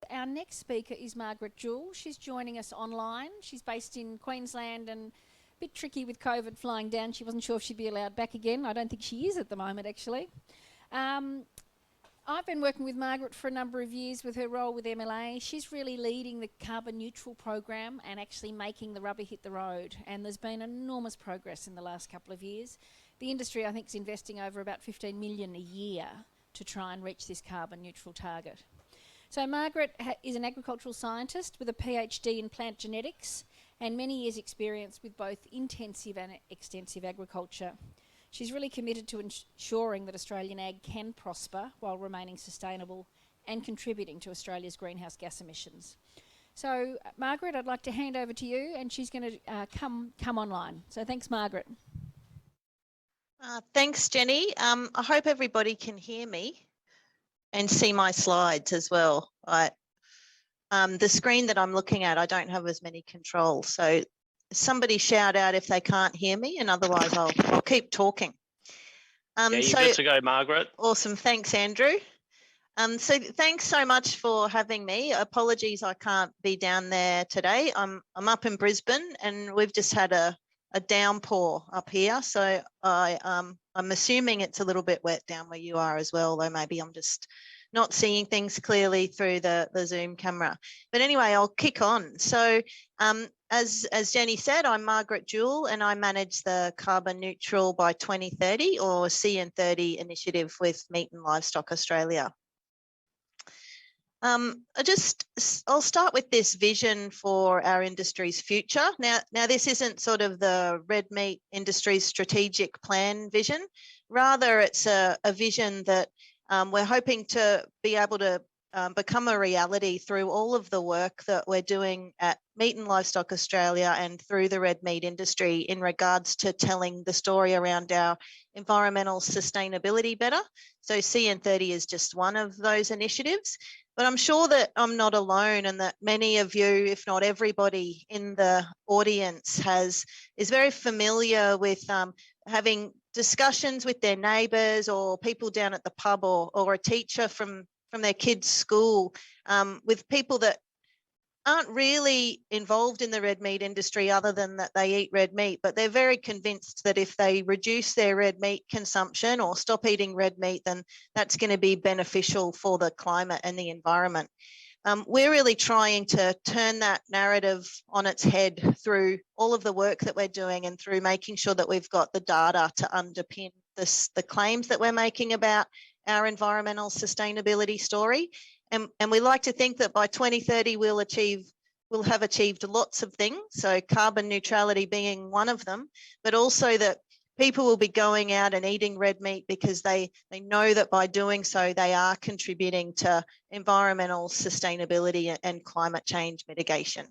Our next speaker is Margaret Jewell. She's joining us online. She's based in Queensland and a bit tricky with COVID flying down. She wasn't sure if she'd be allowed back again. I don't think she is at the moment, actually. I've been working with Margaret for a number of years with her role with MLA. She's really leading the carbon neutral program and actually making the rubber hit the road. And there's been enormous progress in the last couple of years. The industry, I think, is investing over about 15 million a year to try and reach this carbon neutral target. So Margaret is an agricultural scientist with a PhD in plant genetics and many years' experience with both intensive and extensive agriculture. She's really committed to ensuring that Australian ag can prosper while remaining sustainable and contributing to Australia's greenhouse gas emissions. So Margaret, I'd like to hand over to you, and she's going to come online. So thanks, Margaret. Thanks, Jenny. I hope everybody can hear me and see my slides as well. The screen that I'm looking at, I don't have as many controls. So somebody shout out if they can't hear me, and otherwise I'll keep talking. Yeah, you're good to go, Margaret. Awesome. Thanks, Andrew. So thanks so much for having me. Apologies I can't be down there today. I'm up in Brisbane and we've just had a downpour up here. So I'm assuming it's a little bit wet down where you are as well, though maybe I'm just not seeing things clearly through the Zoom camera. But anyway, I'll kick on. So as Jenny said, I'm Margaret Jewell and I manage the Carbon Neutral by 2030 or CN30 initiative with Meat and Livestock Australia. I'll start with this vision for our industry's future. Now this isn't sort of the red meat industry's strategic plan vision. Rather, it's a vision that we're hoping to be able to become a reality through all of the work that we're doing at Meat and Livestock Australia and through the red meat industry in regards to telling the story around our environmental sustainability better. So CN30 is just one of those initiatives. But I'm sure that I'm not alone and that many of you, if not everybody in the audience is very familiar with having discussions with their neighbours or people down at the pub or a teacher from their kids' school with people that aren't really involved in the red meat industry other than that they eat red meat, but they're very convinced that if they reduce their red meat consumption or stop eating red meat, then that's going to be beneficial for the climate and the environment. We're really trying to turn that narrative on its head through all of the work that we're doing and through making sure that we've got the data to underpin the claims that we're making about our environmental sustainability story. And we like to think that by 2030 we'll have achieved lots of things, so carbon neutrality being one of them, but also that people will be going out and eating red meat because they know that by doing so they are contributing to environmental sustainability and climate change mitigation.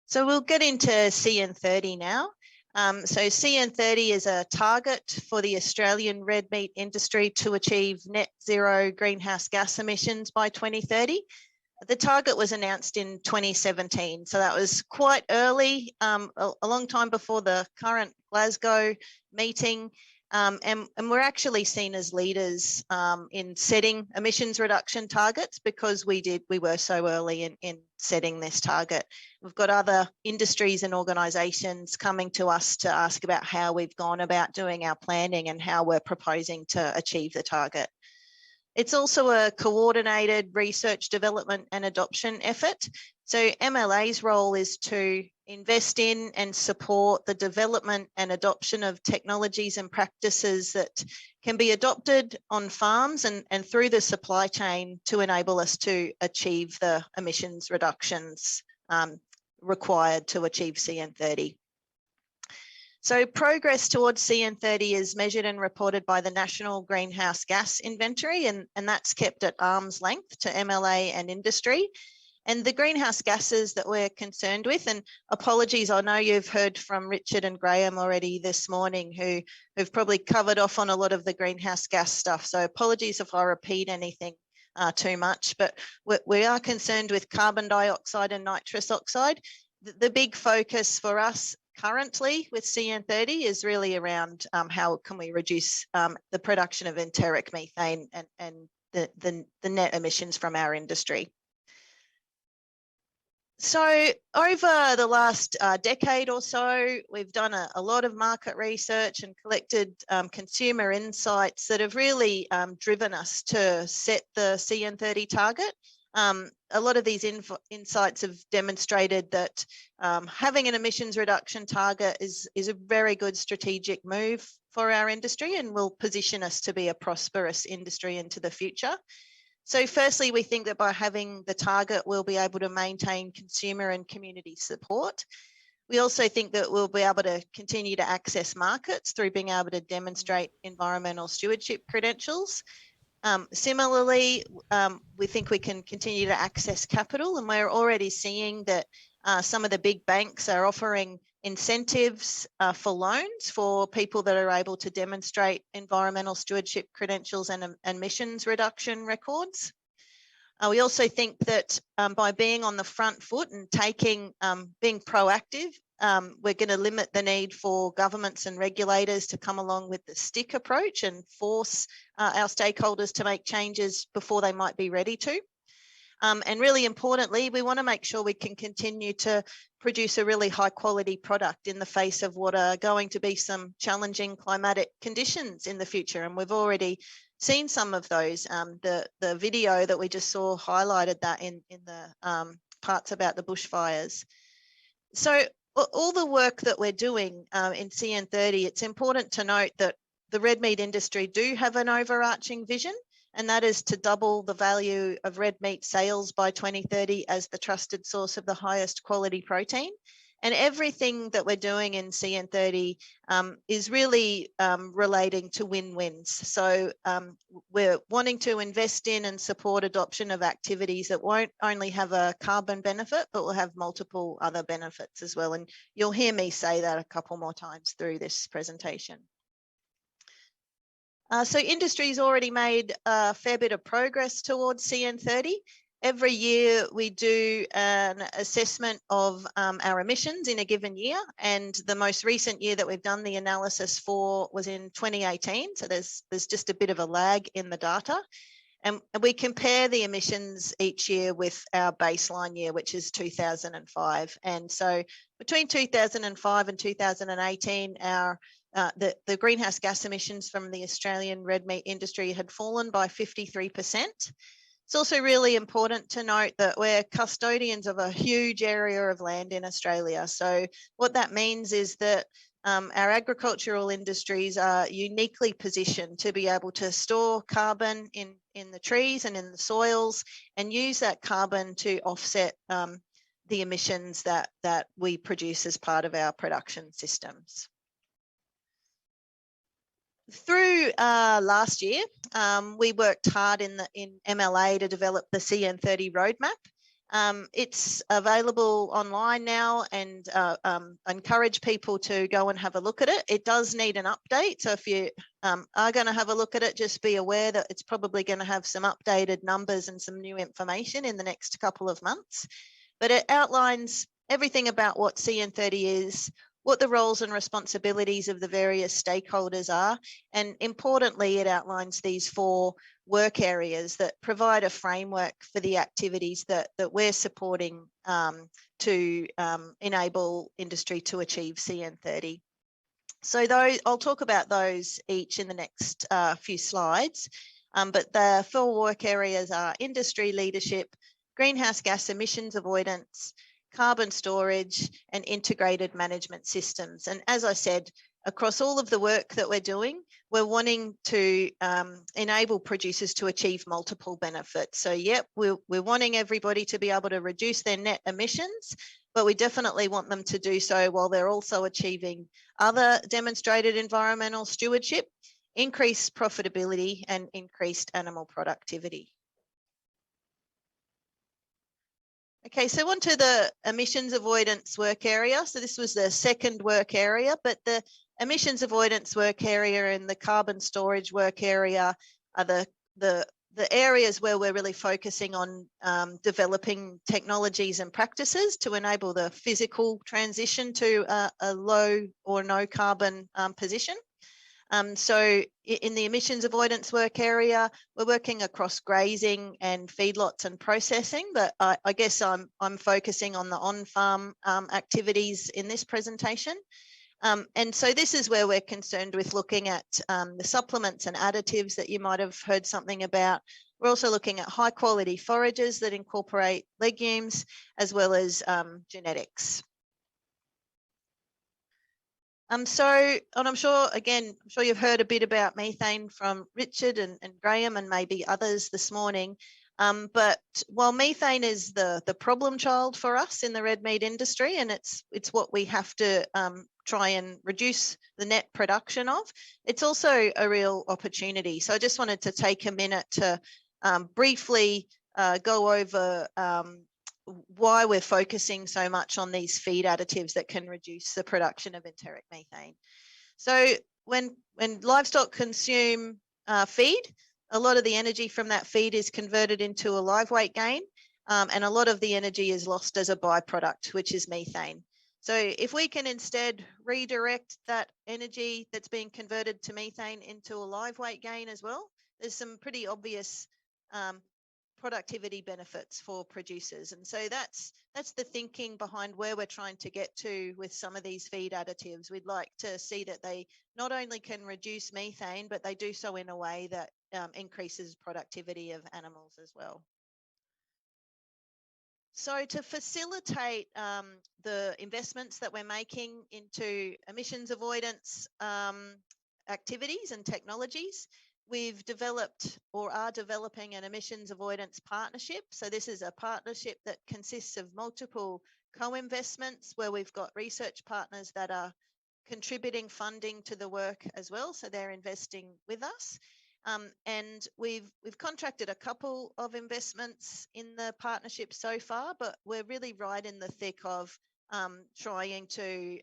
So we'll get into CN30 now. So CN30 is a target for the Australian red meat industry to achieve net zero greenhouse gas emissions by 2030. The target was announced in 2017, so that was quite early, a long time before the current Glasgow meeting. And we're actually seen as leaders in setting emissions reduction targets because we were so early in setting this target. We've got other industries and organisations coming to us to ask about how we've gone about doing our planning and how we're proposing to achieve the target. It's also a coordinated research, development and adoption effort. So MLA's role is to invest in and support the development and adoption of technologies and practices that can be adopted on farms and through the supply chain to enable us to achieve the emissions reductions required to achieve CN30. So progress towards CN30 is measured and reported by the National Greenhouse Gas Inventory, and that's kept at arm's length to MLA and industry. And the greenhouse gases that we're concerned with, and apologies, I know you've heard from Richard and Graham already this morning who've probably covered off on a lot of the greenhouse gas stuff. So apologies if I repeat anything too much, but we are concerned with carbon dioxide and nitrous oxide. The big focus for us currently with CN30 is really around how can we reduce the production of enteric methane and net emissions from our industry. So over the last decade or so, we've done a lot of market research and collected consumer insights that have really driven us to set the CN30 target. A lot of these insights have demonstrated that having an emissions reduction target is a very good strategic move for our industry and will position us to be a prosperous industry into the future. So firstly, we think that by having the target, we'll be able to maintain consumer and community support. We also think that we'll be able to continue to access markets through being able to demonstrate environmental stewardship credentials. Similarly, we think we can continue to access capital, and we're already seeing that some of the big banks are offering incentives for loans for people that are able to demonstrate environmental stewardship credentials and emissions reduction records. We also think that by being on the front foot and being proactive, we're going to limit the need for governments and regulators to come along with the stick approach and force our stakeholders to make changes before they might be ready to. And really importantly, we want to make sure we can continue to produce a really high quality product in the face of what are going to be some challenging climatic conditions in the future. And we've already seen some of those. The video that we just saw highlighted that in the parts about the bushfires. So all the work that we're doing in CN30, it's important to note that the red meat industry do have an overarching vision, and that is to double the value of red meat sales by 2030 as the trusted source of the highest quality protein. And everything that we're doing in CN30 is really relating to win-wins. So we're wanting to invest in and support adoption of activities that won't only have a carbon benefit, but will have multiple other benefits as well. And you'll hear me say that a couple more times through this presentation. So industry's already made a fair bit of progress towards CN30. Every year we do an assessment of our emissions in a given year, and the most recent year that we've done the analysis for was in 2018. So there's just a bit of a lag in the data. And we compare the emissions each year with our baseline year, which is 2005. And so between 2005 and 2018, the greenhouse gas emissions from the Australian red meat industry had fallen by 53%. It's also really important to note that we're custodians of a huge area of land in Australia. So what that means is that our agricultural industries are uniquely positioned to be able to store carbon in the trees and in the soils and use that carbon to offset the emissions that we produce as part of our production systems. Through last year, we worked hard in MLA to develop the CN30 Roadmap. It's available online now, and encourage people to go and have a look at it. It does need an update, so if you are going to have a look at it, just be aware that it's probably going to have some updated numbers and some new information in the next couple of months. But it outlines everything about what CN30 is, what the roles and responsibilities of the various stakeholders are, and importantly, it outlines these 4 work areas that provide a framework for the activities that we're supporting to enable industry to achieve CN30. So I'll talk about those each in the next few slides, but the 4 work areas are industry leadership, greenhouse gas emissions avoidance, carbon storage, and integrated management systems. And as I said, across all of the work that we're doing, we're wanting to enable producers to achieve multiple benefits. So yep, we're wanting everybody to be able to reduce their net emissions, but we definitely want them to do so while they're also achieving other demonstrated environmental stewardship, increased profitability, and increased animal productivity. Okay, so on to the emissions avoidance work area. So this was the second work area, but the emissions avoidance work area and the carbon storage work area are the areas where we're really focusing on developing technologies and practices to enable the physical transition to a low or no carbon position. So in the emissions avoidance work area, we're working across grazing and feedlots and processing, but I guess I'm focusing on the on-farm activities in this presentation. And so this is where we're concerned with looking at the supplements and additives that you might have heard something about. We're also looking at high quality forages that incorporate legumes, as well as genetics. And I'm sure, again, I'm sure you've heard a bit about methane from Richard and Graham and maybe others this morning. But while methane is the problem child for us in the red meat industry, and it's what we have to try and reduce the net production of, it's also a real opportunity. So I just wanted to take a minute to briefly go over why we're focusing so much on these feed additives that can reduce the production of enteric methane. So when livestock consume feed, a lot of the energy from that feed is converted into a live weight gain, and a lot of the energy is lost as a byproduct, which is methane. So if we can instead redirect that energy that's being converted to methane into a live weight gain as well, there's some pretty obvious productivity benefits for producers. And so that's the thinking behind where we're trying to get to with some of these feed additives. We'd like to see that they not only can reduce methane, but they do so in a way that increases productivity of animals as well. So to facilitate the investments that we're making into emissions avoidance activities and technologies, we've developed or are developing an emissions avoidance partnership. So this is a partnership that consists of multiple co-investments where we've got research partners that are contributing funding to the work as well. So they're investing with us. And we've contracted a couple of investments in the partnership so far, but we're really right in the thick of trying to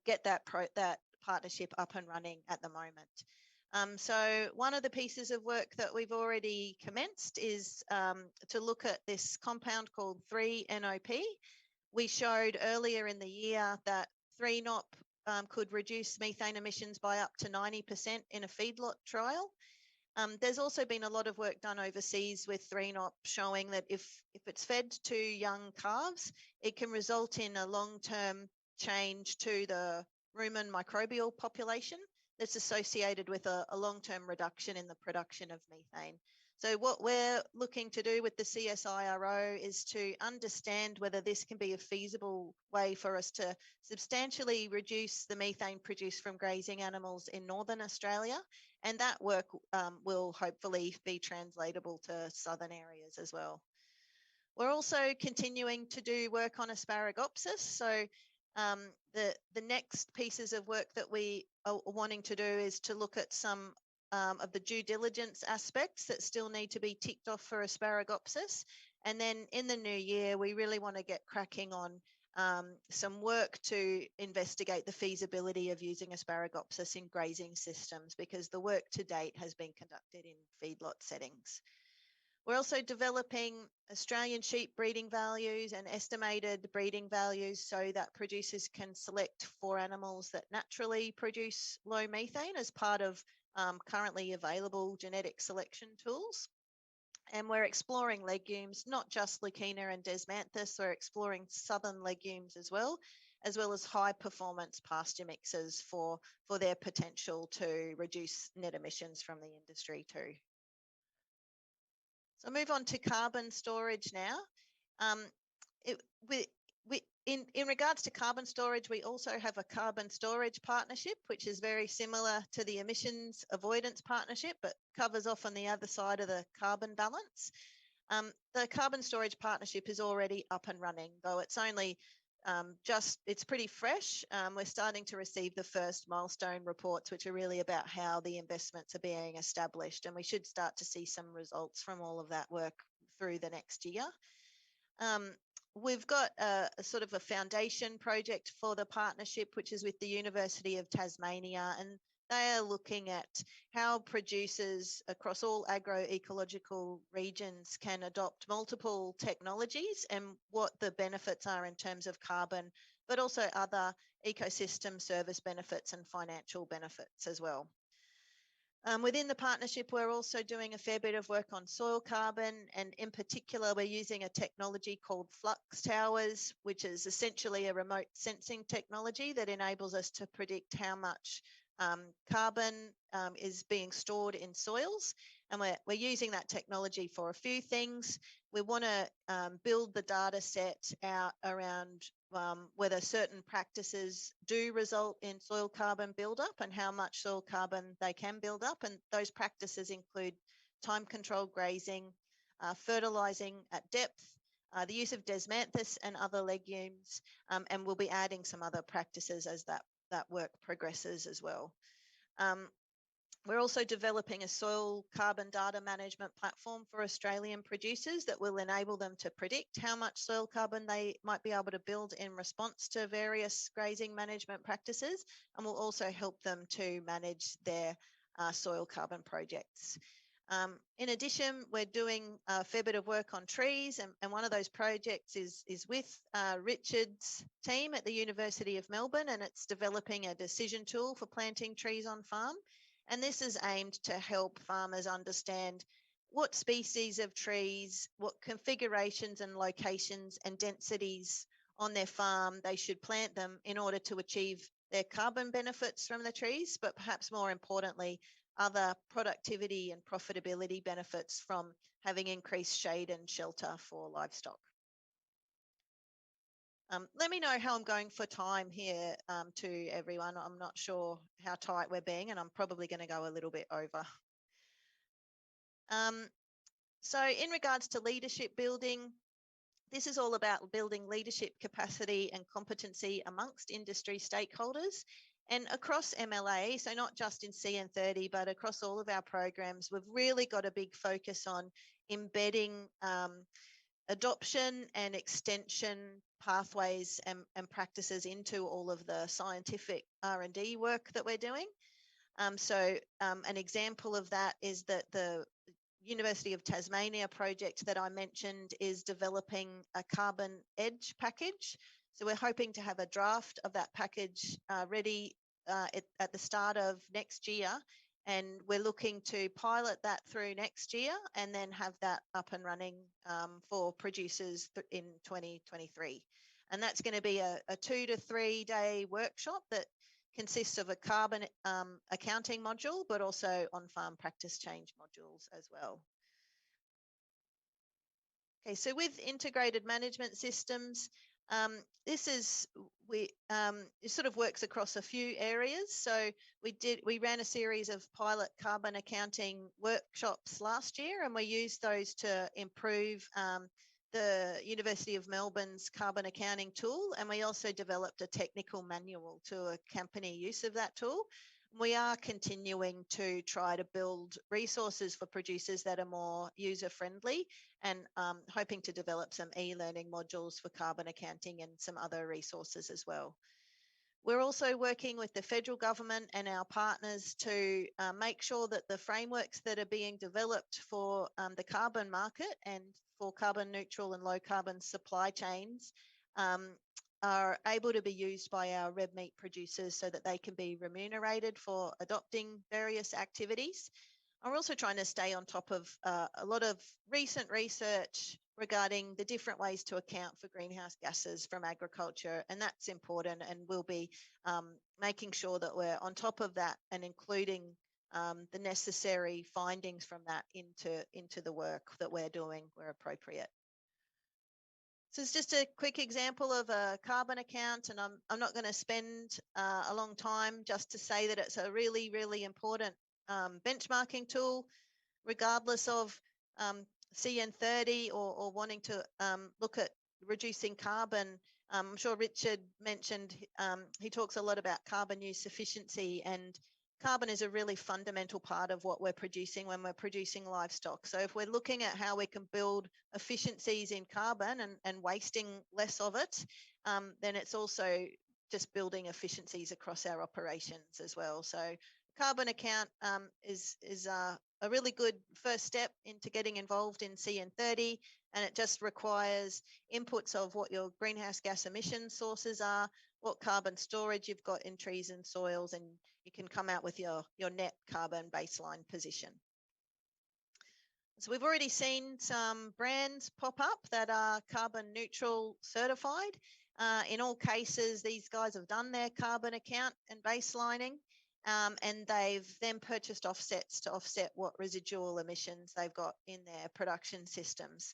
get that partnership up and running at the moment. So one of the pieces of work that we've already commenced is to look at this compound called 3-NOP. We showed earlier in the year that 3-NOP could reduce methane emissions by up to 90% in a feedlot trial. There's also been a lot of work done overseas with 3-NOP showing that if it's fed to young calves, it can result in a long-term change to the rumen microbial population that's associated with a long-term reduction in the production of methane. So what we're looking to do with the CSIRO is to understand whether this can be a feasible way for us to substantially reduce the methane produced from grazing animals in Northern Australia. And that work will hopefully be translatable to southern areas as well. We're also continuing to do work on Asparagopsis. So the next pieces of work that we are wanting to do is to look at some of the due diligence aspects that still need to be ticked off for Asparagopsis. And then in the new year, we really want to get cracking on some work to investigate the feasibility of using Asparagopsis in grazing systems, because the work to date has been conducted in feedlot settings. We're also developing Australian sheep breeding values and estimated breeding values so that producers can select for animals that naturally produce low methane as part of currently available genetic selection tools. And we're exploring legumes, not just Leukina and Desmanthus, we're exploring southern legumes as well as high performance pasture mixes for their potential to reduce net emissions from the industry too. So move on to carbon storage now. In regards to carbon storage, we also have a carbon storage partnership, which is very similar to the emissions avoidance partnership, but covers off on the other side of the carbon balance. The carbon storage partnership is already up and running, though it's only it's pretty fresh. We're starting to receive the first milestone reports, which are really about how the investments are being established, and we should start to see some results from all of that work through the next year. We've got a sort of a foundation project for the partnership, which is with the University of Tasmania, and they are looking at how producers across all agroecological regions can adopt multiple technologies and what the benefits are in terms of carbon, but also other ecosystem service benefits and financial benefits as well. Within the partnership, we're also doing a fair bit of work on soil carbon, and in particular, we're using a technology called flux towers, which is essentially a remote sensing technology that enables us to predict how much carbon is being stored in soils. And we're using that technology for a few things. We want to build the data set out around whether certain practices do result in soil carbon buildup and how much soil carbon they can build up. And those practices include time-controlled grazing, fertilising at depth, the use of desmanthus and other legumes, and we'll be adding some other practices as that work progresses as well. We're also developing a soil carbon data management platform for Australian producers that will enable them to predict how much soil carbon they might be able to build in response to various grazing management practices, and will also help them to manage their soil carbon projects. In addition, we're doing a fair bit of work on trees, and one of those projects is with Richard's team at the University of Melbourne, and it's developing a decision tool for planting trees on farm. And this is aimed to help farmers understand what species of trees, what configurations and locations and densities on their farm they should plant them in order to achieve their carbon benefits from the trees, but perhaps more importantly, other productivity and profitability benefits from having increased shade and shelter for livestock. Let me know how I'm going for time here to everyone. I'm not sure how tight we're being, and I'm probably going to go a little bit over. So in regards to leadership building, this is all about building leadership capacity and competency amongst industry stakeholders. And across MLA, so not just in CN30, but across all of our programs, we've really got a big focus on embedding adoption and extension pathways and practices into all of the scientific R&D work that we're doing. An example of that is that the University of Tasmania project that I mentioned is developing a carbon edge package. So we're hoping to have a draft of that package ready at the start of next year. And we're looking to pilot that through next year and then have that up and running for producers in 2023. And that's going to be a 2 to 3 day workshop that consists of a carbon accounting module, but also on-farm practice change modules as well. Okay, so with integrated management systems, it sort of works across a few areas. So we ran a series of pilot carbon accounting workshops last year, and we used those to improve the University of Melbourne's carbon accounting tool. And we also developed a technical manual to accompany use of that tool. We are continuing to try to build resources for producers that are more user-friendly and hoping to develop some e-learning modules for carbon accounting and some other resources as well. We're also working with the federal government and our partners to make sure that the frameworks that are being developed for the carbon market and for carbon neutral and low carbon supply chains are able to be used by our red meat producers so that they can be remunerated for adopting various activities. I'm also trying to stay on top of a lot of recent research regarding the different ways to account for greenhouse gases from agriculture, and that's important, and we'll be making sure that we're on top of that and including the necessary findings from that into the work that we're doing where appropriate. So it's just a quick example of a carbon account, and I'm not going to spend a long time just to say that it's a really, really important benchmarking tool, regardless of CN30 or wanting to look at reducing carbon. I'm sure Richard mentioned, he talks a lot about carbon use efficiency, and carbon is a really fundamental part of what we're producing when we're producing livestock. So if we're looking at how we can build efficiencies in carbon and wasting less of it, then it's also just building efficiencies across our operations as well. So carbon account is a really good first step into getting involved in CN30, and it just requires inputs of what your greenhouse gas emission sources are, what carbon storage you've got in trees and soils, and you can come out with your net carbon baseline position. So we've already seen some brands pop up that are carbon neutral certified. In all cases, these guys have done their carbon account and baselining, and they've then purchased offsets to offset what residual emissions they've got in their production systems.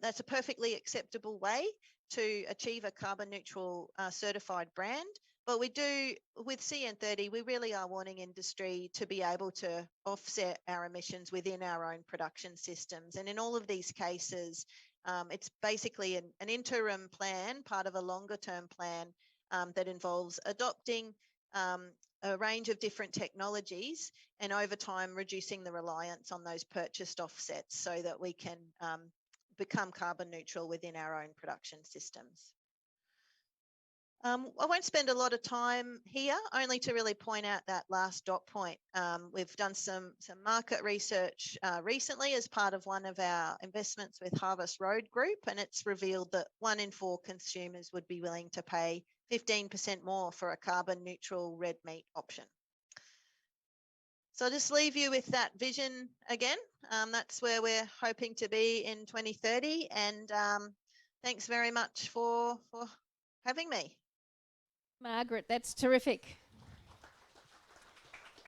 That's a perfectly acceptable way to achieve a carbon neutral certified brand. But we do, with CN30, we really are wanting industry to be able to offset our emissions within our own production systems. And in all of these cases, it's basically an interim plan, part of a longer term plan that involves adopting a range of different technologies and over time reducing the reliance on those purchased offsets so that we can become carbon neutral within our own production systems. I won't spend a lot of time here, only to really point out that last dot point. We've done some market research recently as part of one of our investments with Harvest Road Group, and it's revealed that 1 in 4 consumers would be willing to pay 15% more for a carbon neutral red meat option. So I'll just leave you with that vision again. That's where we're hoping to be in 2030, and thanks very much for having me. Margaret, that's terrific.